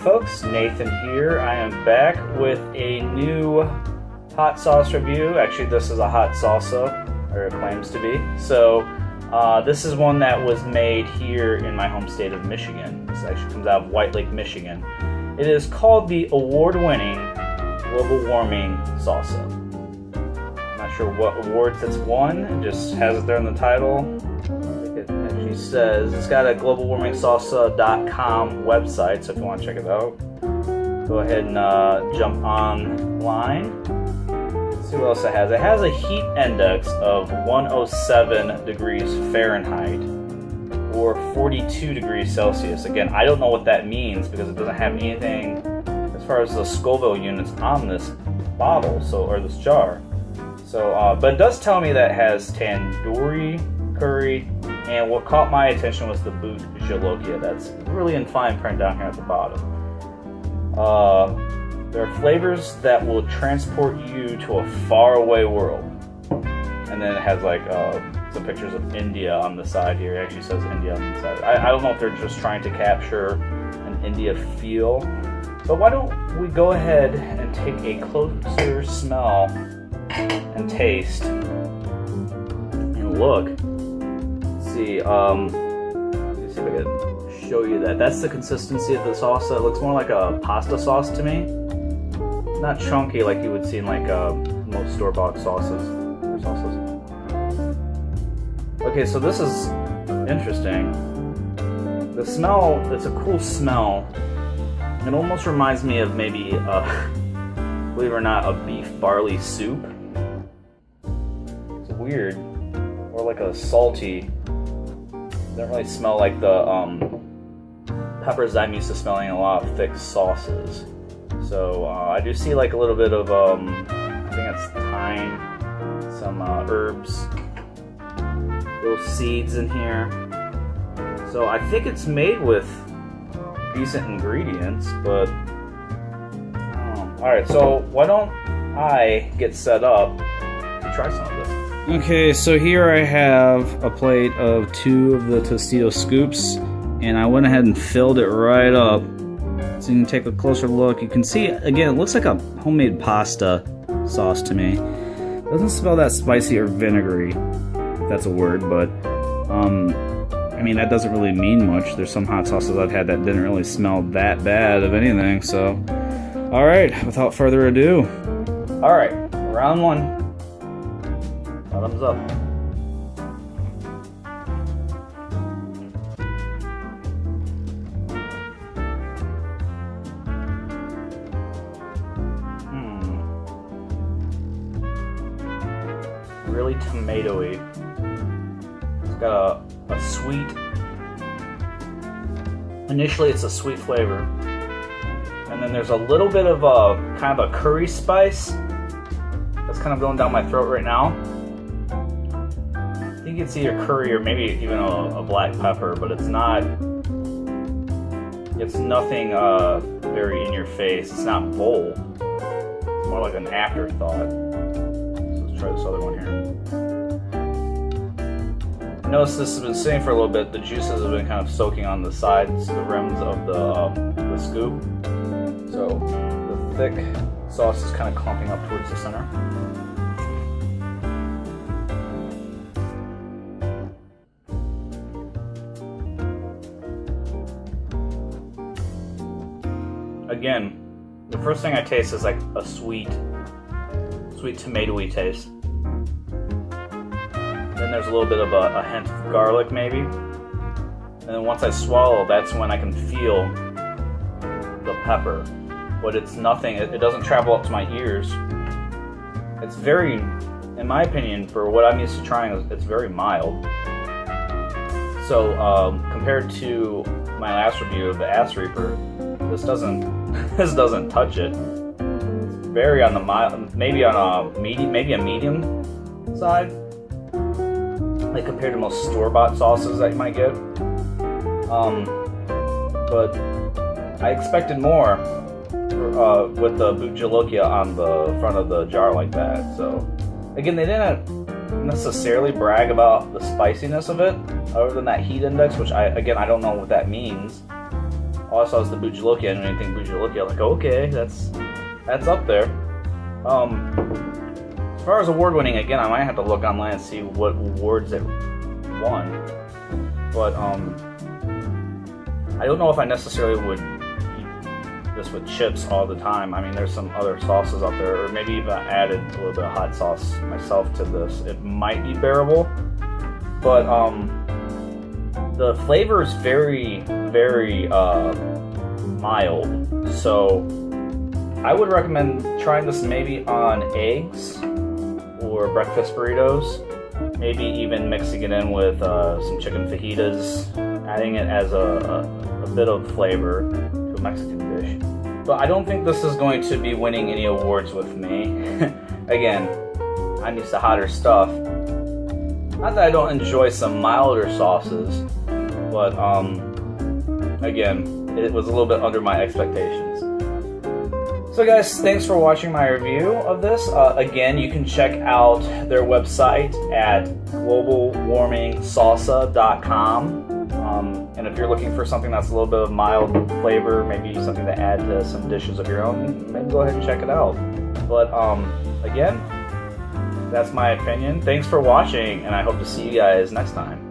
folks, Nathan here. I am back with a new hot sauce review. Actually, this is a hot salsa, or it claims to be. So, this is one that was made here in my home state of Michigan. This actually comes out of White Lake, Michigan. It is called the award-winning Global Warming Salsa. I'm not sure what awards it's won. It just has it there in the title. It actually says it's got a globalwarmingsalsa.com website, so if you want to check it out, go ahead and jump online. Let's see what else it has. It has a heat index of 107 degrees Fahrenheit or 42 degrees Celsius. Again, I don't know what that means because it doesn't have anything as far as the Scoville units on this bottle, or this jar. So, but it does tell me that it has tandoori, curry, and what caught my attention was the boot jalokia. That's really in fine print down here at the bottom. There are flavors that will transport you to a faraway world. And then it has like some pictures of India on the side here. It actually says India on the side. I don't know if they're just trying to capture an India feel. But why don't we go ahead and take a closer smell and taste and look. Let's see, let me see if I can show you that. That's the consistency of the salsa. It looks more like a pasta sauce to me. Not chunky like you would see in like most store-bought sauces or salsas. Okay, so this is interesting. The smell, it's a cool smell. It almost reminds me of maybe, believe it or not, a beef barley soup. It's weird. Or like a salty. Doesn't really smell like the peppers I'm used to smelling in a lot of thick sauces. So I do see like a little bit of, I think it's thyme, some herbs, little seeds in here. So I think it's made with decent ingredients, but I don't know. Alright, so why don't I get set up to try some of this. Okay, so here I have a plate of 2 of the Tostito scoops, and I went ahead and filled it right up. So you can take a closer look. You can see, again, it looks like a homemade pasta sauce to me. It doesn't smell that spicy or vinegary, if that's a word, but I mean, that doesn't really mean much. There's some hot sauces I've had that didn't really smell that bad of anything, so. Alright, without further ado. Alright, round 1. Bottoms up. Really tomatoey. It's got a sweet, initially it's a sweet flavor, and then there's a little bit of a kind of a curry spice that's kind of going down my throat right now. I think it's either curry or maybe even a black pepper, but it's nothing very in your face. It's not bold. It's more like an afterthought. Try this other one here. Notice this has been sitting for a little bit. The juices have been kind of soaking on the sides, the rims of the scoop. So the thick sauce is kind of clumping up towards the center. Again, the first thing I taste is like a sweet tomatoey taste. Then there's a little bit of a hint of garlic maybe. And then once I swallow, that's when I can feel the pepper. But it's nothing, it doesn't travel up to my ears. It's very, in my opinion, for what I'm used to trying, it's very mild. So compared to my last review of the Ass Reaper, this doesn't touch it. Very on the mild, maybe on a medium side, like compared to most store-bought sauces that you might get. But I expected more with the boot jalokia on the front of the jar like that. So again, they didn't necessarily brag about the spiciness of it, other than that heat index, which I don't know what that means. all I saw was the Bujalokia, and when you think Bujalokia, I'm like, okay, that's up there. As far as award winning, again, I might have to look online and see what awards it won. But I don't know if I necessarily would eat this with chips all the time. I mean, there's some other sauces out there, or maybe even added a little bit of hot sauce myself to this. It might be bearable, but the flavor is very, very mild. So I would recommend trying this maybe on eggs or breakfast burritos. Maybe even mixing it in with some chicken fajitas, adding it as a bit of flavor to a Mexican dish. But I don't think this is going to be winning any awards with me. Again, I'm used to hotter stuff. Not that I don't enjoy some milder sauces, but again, it was a little bit under my expectations. So guys, thanks for watching my review of this. Again, you can check out their website at globalwarmingsalsa.com. And if you're looking for something that's a little bit of mild flavor, maybe something to add to some dishes of your own, maybe go ahead and check it out. But again, that's my opinion. Thanks for watching, and I hope to see you guys next time.